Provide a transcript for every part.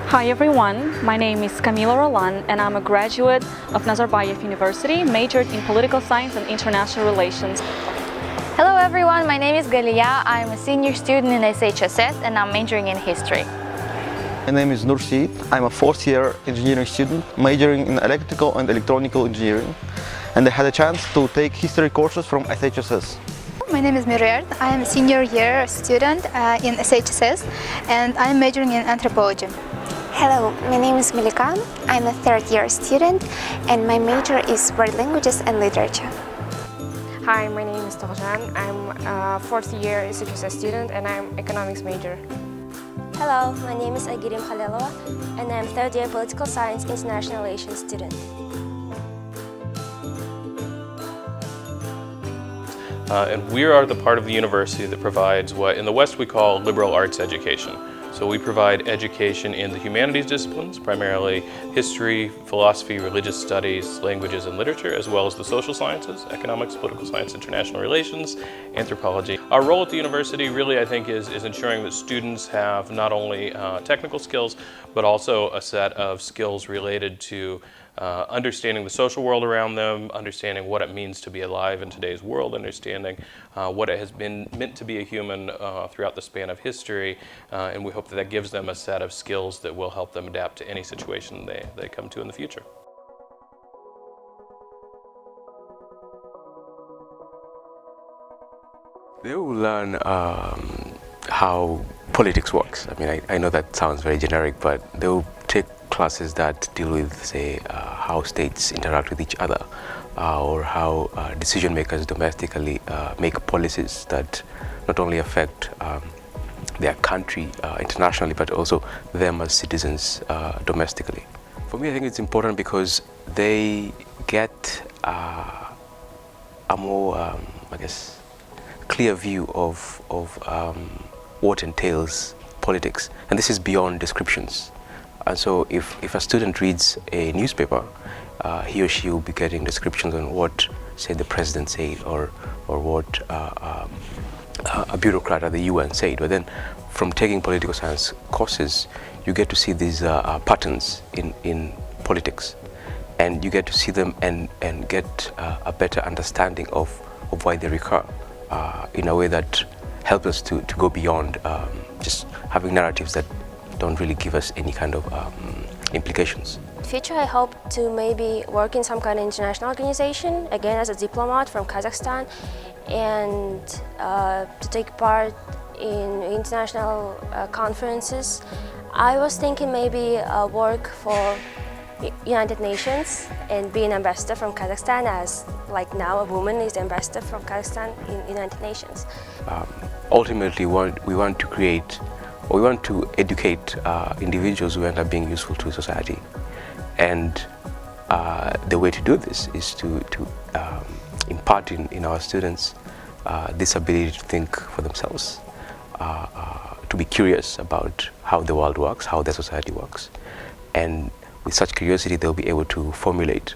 Hi everyone, my name is Camila Roland and I'm a graduate of Nazarbayev University, majored in Political Science and International Relations. Hello everyone, my name is Galia. I'm a senior student in SHSS and I'm majoring in history. My name is Nursi. I'm a fourth-year engineering student, majoring in electrical and electronical engineering, and I had a chance to take history courses from SHSS. My name is Miriard. I am a senior year student in SHSS and I'm majoring in anthropology. Hello, my name is Melika. I'm a third-year student and my major is world languages and literature. Hi, my name is Torjan. I'm a fourth-year SHSS student and I'm economics major. Hello, my name is Agirim Khalilova and I'm third-year political science international relations student. And we are the part of the university that provides what in the West we call liberal arts education. So we provide education in the humanities disciplines, primarily history, philosophy, religious studies, languages and literature, as well as the social sciences, economics, political science, international relations, anthropology. Our role at the university really, I think, is ensuring that students have not only technical skills, but also a set of skills related to understanding the social world around them, understanding what it means to be alive in today's world, understanding what it has been meant to be a human throughout the span of history, and we hope that that gives them a set of skills that will help them adapt to any situation they come to in the future. They will learn how politics works. I mean, I know that sounds very generic, but they will take classes that deal with, say, how states interact with each other, or how decision makers domestically make policies that not only affect their country internationally, but also them as citizens domestically. For me, I think it's important because they get a more, I guess, clear view of what entails politics, and this is beyond descriptions. And so if a student reads a newspaper, he or she will be getting descriptions on what, say, the president said, or what a bureaucrat at the UN said. But then from taking political science courses, you get to see these patterns in politics, and you get to see them and get a better understanding of why they recur in a way that helps us to go beyond just having narratives that don't really give us any kind of implications. In the future, I hope to maybe work in some kind of international organization, again as a diplomat from Kazakhstan, and to take part in international conferences. I was thinking maybe work for United Nations and be an ambassador from Kazakhstan, as like now a woman is the ambassador from Kazakhstan in United Nations. Ultimately, we want to create, or we want to educate individuals who end up being useful to society. And the way to do this is to impart in our students this ability to think for themselves, to be curious about how the world works, how their society works. And with such curiosity, they'll be able to formulate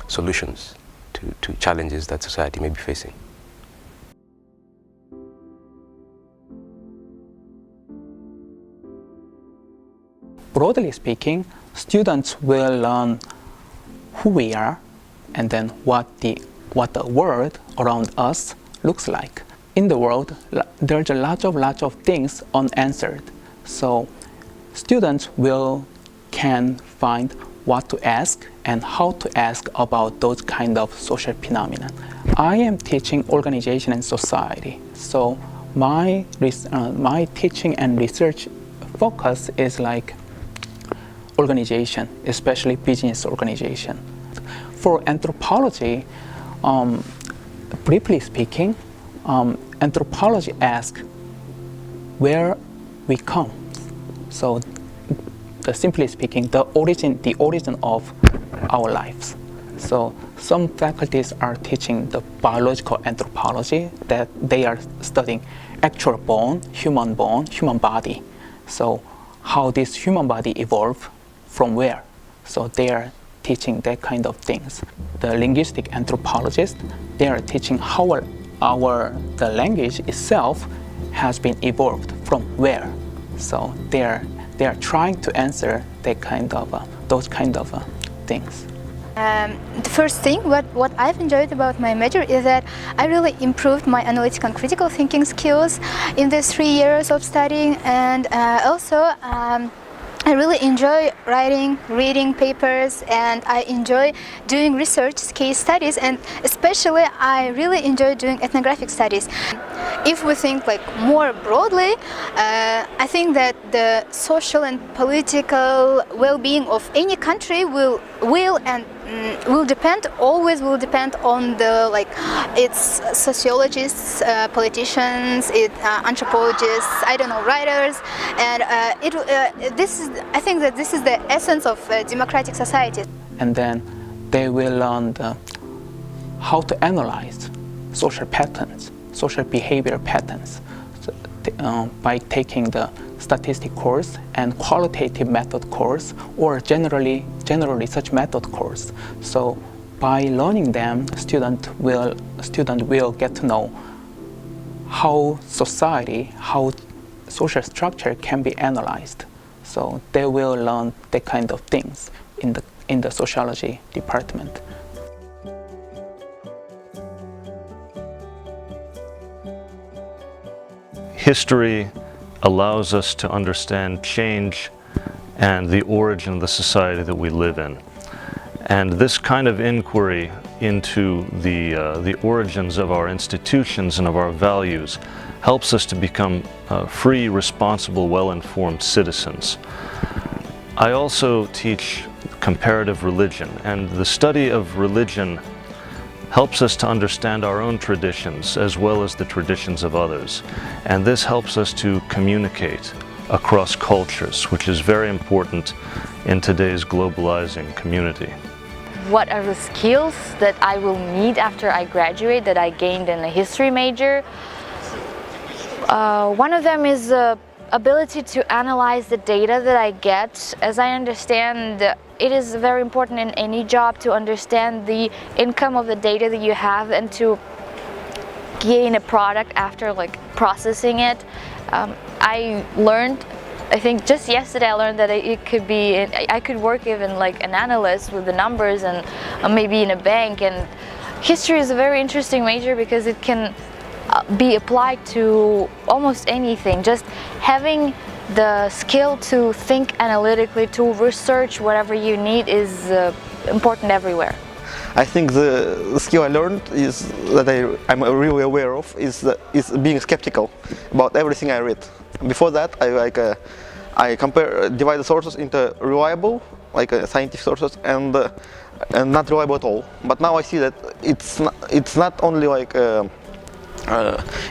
solutions to challenges that society may be facing. Broadly speaking, students will learn who we are and then what the world around us looks like. In the world, there's a lot of things unanswered. So students can find what to ask and how to ask about those kind of social phenomena. I am teaching organization and society. So my teaching and research focus is like organization, especially business organization. For anthropology, briefly speaking, anthropology asks where we come. So simply speaking, the origin of our lives. So some faculties are teaching the biological anthropology, that they are studying actual bone, human body. So how this human body evolved from where. So they are teaching that kind of things. The linguistic anthropologists, they are teaching how the language itself has been evolved from where. So they are trying to answer that kind of those kind of things. The first thing, what I've enjoyed about my major is that I really improved my analytical and critical thinking skills in these 3 years of studying, and also I really enjoy writing, reading papers, and I enjoy doing research, case studies, and especially I really enjoy doing ethnographic studies. If we think like more broadly, I think that the social and political well-being of any country will always depend on the its sociologists, politicians, anthropologists, I don't know, writers, and I think that this is the essence of democratic society. And then they will learn how to analyze social patterns, social behavior patterns, by taking the statistics course and qualitative method course, or generally such method course. So by learning them, student will get to know how society, how social structure can be analyzed. So they will learn that kind of things in the sociology department. History allows us to understand change and the origin of the society that we live in. And this kind of inquiry into the origins of our institutions and of our values helps us to become free, responsible, well-informed citizens. I also teach comparative religion, and the study of religion helps us to understand our own traditions as well as the traditions of others. And this helps us to communicate across cultures, which is very important in today's globalizing community. What are the skills that I will need after I graduate that I gained in a history major? One of them is the ability to analyze the data that I get. As I understand, it is very important in any job to understand the income of the data that you have and to gain a product after processing it. I learned, I think just yesterday I learned that it could be, I could work even like an analyst with the numbers and maybe in a bank. And history is a very interesting major because it can be applied to almost anything. Just having the skill to think analytically, to research whatever you need is important everywhere. I think the skill I learned is that I'm really aware of is being skeptical about everything I read. Before that, I divide the sources into reliable, scientific sources, and not reliable at all. But now I see that it's not only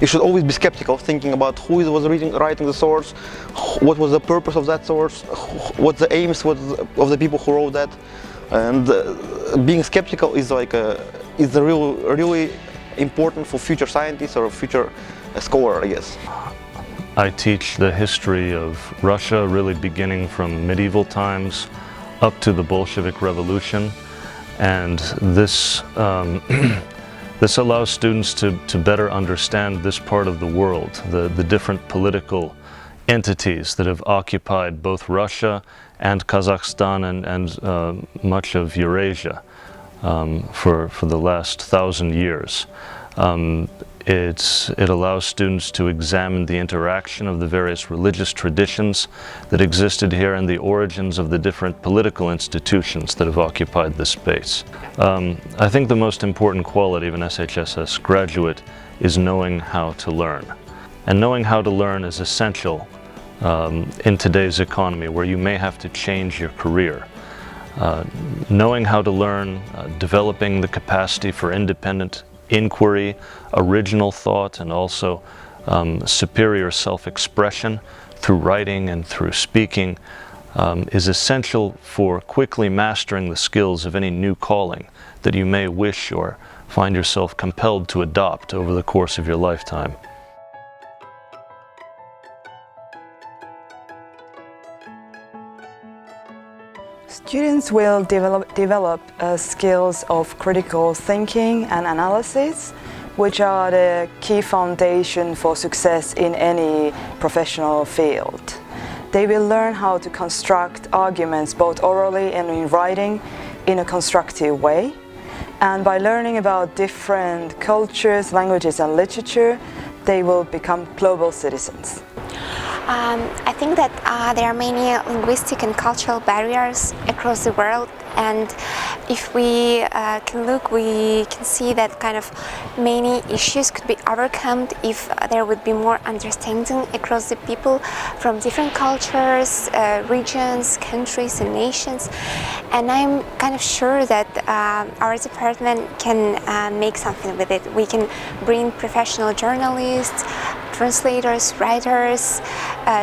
you should always be skeptical, thinking about who was writing the source, what was the purpose of that source, what the aims of the people who wrote that, and being skeptical is really important for future scientists or future scholar, I guess. I teach the history of Russia, really beginning from medieval times up to the Bolshevik Revolution, and this this allows students to better understand this part of the world, the different political entities that have occupied both Russia and Kazakhstan and much of Eurasia for the last 1,000 years. It allows students to examine the interaction of the various religious traditions that existed here and the origins of the different political institutions that have occupied this space. I think the most important quality of an SHSS graduate is knowing how to learn. And knowing how to learn is essential in today's economy, where you may have to change your career. Knowing how to learn, developing the capacity for independent inquiry, original thought, and also superior self-expression through writing and through speaking is essential for quickly mastering the skills of any new calling that you may wish or find yourself compelled to adopt over the course of your lifetime. Students will develop skills of critical thinking and analysis, which are the key foundation for success in any professional field. They will learn how to construct arguments both orally and in writing in a constructive way. And by learning about different cultures, languages and literature, they will become global citizens. I think that there are many linguistic and cultural barriers across the world, and if we can look, we can see that kind of many issues could be overcome if there would be more understanding across the people from different cultures, regions, countries and nations. And I'm kind of sure that our department can make something with it. We can bring professional journalists, translators, writers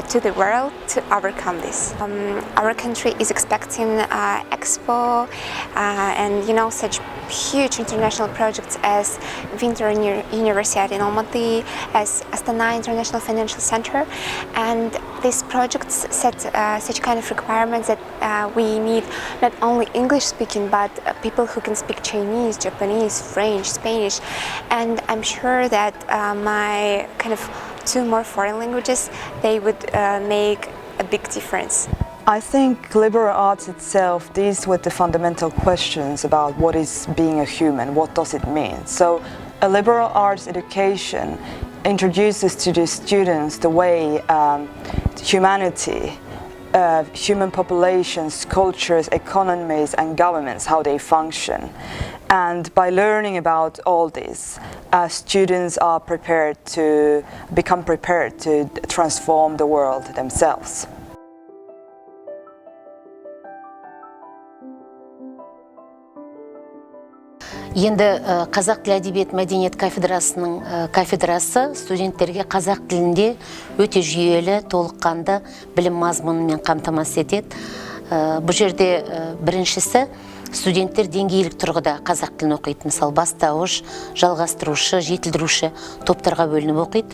to the world to overcome this. Our country is expecting Expo and such huge international projects as Winter Universiade in Almaty, as Astana International Financial Center, and these projects set such kind of requirements that we need not only English speaking but people who can speak Chinese, Japanese, French, Spanish, and I'm sure that my kind of 2 more foreign languages, they would make a big difference. I think liberal arts itself deals with the fundamental questions about what is being a human, what does it mean. So a liberal arts education introduces to the students the way humanity, human populations, cultures, economies and governments, how they function. And by learning about all this, students are become prepared to transform the world themselves. Енді қазақ тілі әдебиет мәдениет кафедрасы студенттерге қазақ тілінде өте жүйелі, толыққанды білім мазмұнымен қамтамасыз етеді. Бұл жерде біріншісі студенттер деңгейлік тұрғыда қазақ тілін оқиды. Мысалы, бастауыш, жалғастырушы, жетілдіруші топтарға бөлініп оқиды.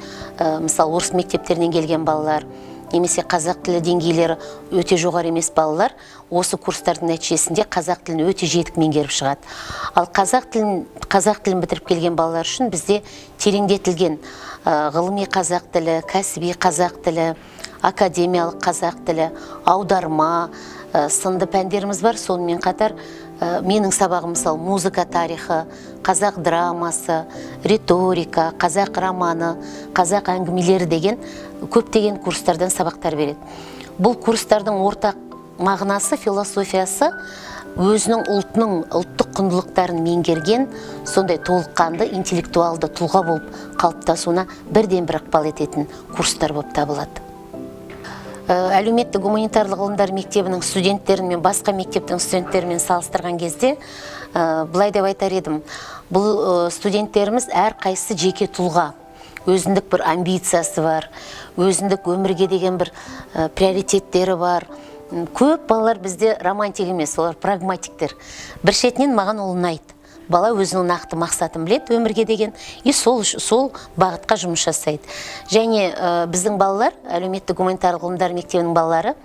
Мысалы, орыс мектептерінен келген балалар, немесе қазақ тілі деңгейлері өте жоғары емес балалар осы курстардың нәтижесінде қазақ тілін өте жетік меңгеріп шығады. Ал қазақ тілін бітіріп келген балалар үшін бізде тереңдетілген ғылыми қазақ тілі, кәсіби қазақ тілі, академиялық қазақ тілі, аударма сынды пәндеріміз бар. Сонымен қатар менің сабағым мысалы музыка тарихы, қазақ драмасы, риторика, қазақ романы, қазақ әңгімелері деген көптеген курстардан сабақтар береді. Бұл курстардың ортақ мағынасы, философиясы өзінің ұлттық құндылықтарын меңгерген, сондай толыққанды интеллектуалды тұлға болып қалыптасуына бірден-бір ықпал ететін курстар болып табылады. Әлеуметтік гуманитарлық ғылымдар мектебінің студенттерімен басқа мектептің студенттерімен салыстырған кезде былай деп айтар едім, бұл студенттеріміз әр қайсысы жеке тұлға, өзіндік бір амбициясы бар, өзіндік өмірге деген бір приоритеттері бар. Көп балалар бізде романтик емес, олар прагматиктер. Бір шетінен маған ол ұнайды. Бала өзінің нақты мақсатын біледі өмірге деген, и сол бағытқа жұмыс жасайды. Және біздің балалар, әлеуметтік гуманитарлық ғылымдар мектебінің балалары,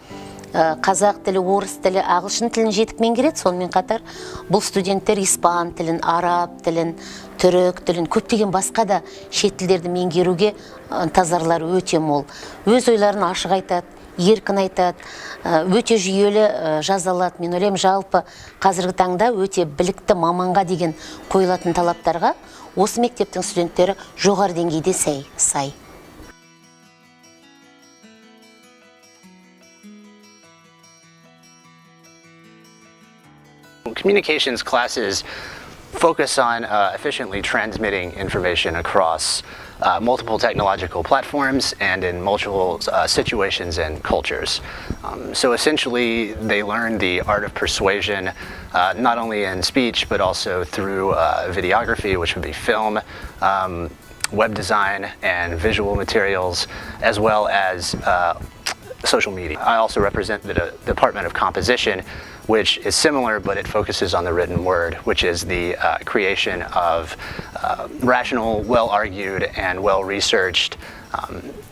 қазақ тілі, орыс тілі, ағылшын тілін жетік меңгереді. Сонымен қатар бұл студенттер испан тілін, араб тілін, түрік тілін, көптеген басқа да шет тілдерді меңгеруге ынтазарлары өте мол. Өз ойларын ашық айтады, еркін айтады, өте жүйелі жаза алады. Мен ойлаймын, жалпы қазіргі таңда өте білікті маманға деген қойылатын талаптарға осы мектептің студенттері жоғары деңгейде сай. Communications classes focus on efficiently transmitting information across multiple technological platforms and in multiple situations and cultures. So essentially, they learn the art of persuasion, not only in speech, but also through videography, which would be film, web design, and visual materials, as well as social media. I also represent the Department of Composition, which is similar, but it focuses on the written word, which is the creation of rational, well-argued, and well-researched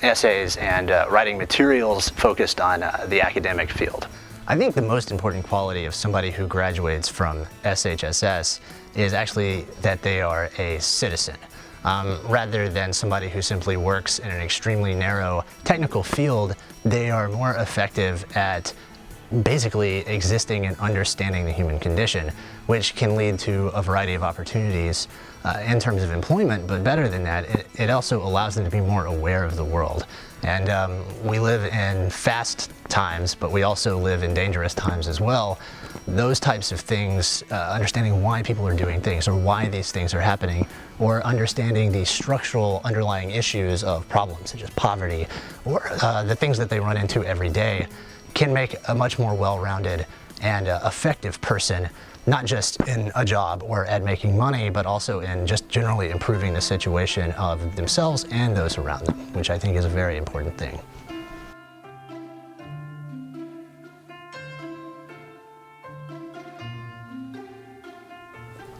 essays and writing materials focused on the academic field. I think the most important quality of somebody who graduates from SHSS is actually that they are a citizen. Rather than somebody who simply works in an extremely narrow technical field, they are more effective at basically existing and understanding the human condition, which can lead to a variety of opportunities in terms of employment, but better than that, it also allows them to be more aware of the world. And we live in fast times, but we also live in dangerous times as well. Those types of things, understanding why people are doing things or why these things are happening, or understanding the structural underlying issues of problems such as poverty or the things that they run into every day, can make a much more well-rounded and effective person, not just in a job or at making money, but also in just generally improving the situation of themselves and those around them, which I think is a very important thing.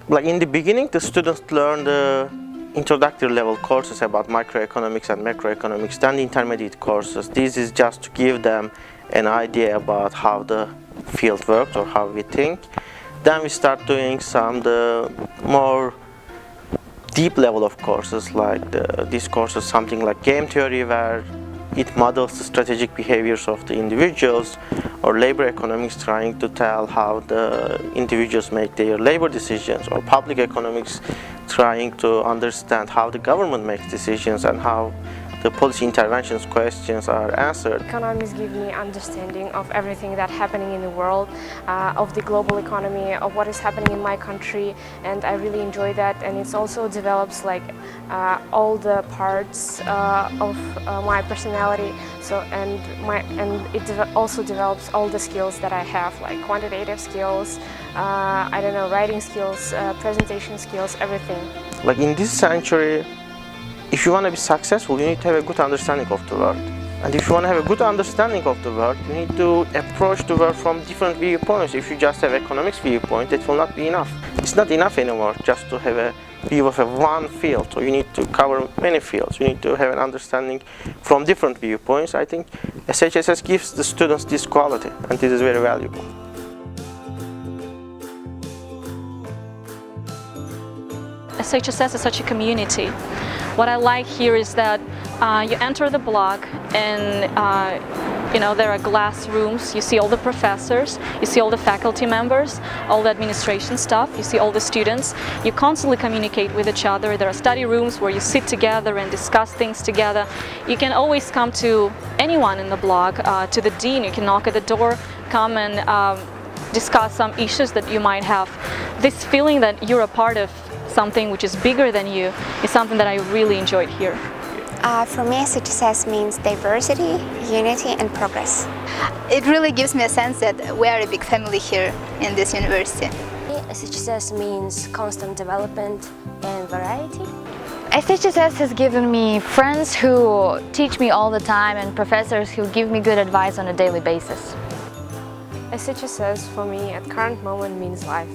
Like in the beginning, the students learn the introductory level courses about microeconomics and macroeconomics, then the intermediate courses. This is just to give them an idea about how the field works or how we think. Then we start doing some the more deep level of courses, like these courses, something like game theory, where it models the strategic behaviors of the individuals, or labor economics, trying to tell how the individuals make their labor decisions, or public economics, trying to understand how the government makes decisions and how the policy interventions questions are answered. Economics give me understanding of everything that's happening in the world, of the global economy, of what is happening in my country, and I really enjoy that. And it also develops like all the parts of my personality. So and it also develops all the skills that I have, like quantitative skills, I don't know, writing skills, presentation skills, everything. Like in this century, if you want to be successful, you need to have a good understanding of the world. And if you want to have a good understanding of the world, you need to approach the world from different viewpoints. If you just have economics viewpoint, it will not be enough. It's not enough anymore just to have a view of one field. So you need to cover many fields. You need to have an understanding from different viewpoints. I think SHSS gives the students this quality, and this is very valuable. SHSS is such a community. What I like here is that you enter the block and there are glass rooms. You see all the professors, you see all the faculty members, all the administration staff, you see all the students. You constantly communicate with each other. There are study rooms where you sit together and discuss things together. You can always come to anyone in the block, to the dean. You can knock at the door, come and discuss some issues that you might have. This feeling that you're a part of something which is bigger than you is something that I really enjoyed here. For me, SHSS means diversity, unity, and progress. It really gives me a sense that we are a big family here in this university. SHSS means constant development and variety. SHSS has given me friends who teach me all the time and professors who give me good advice on a daily basis. SHSS for me at current moment means life.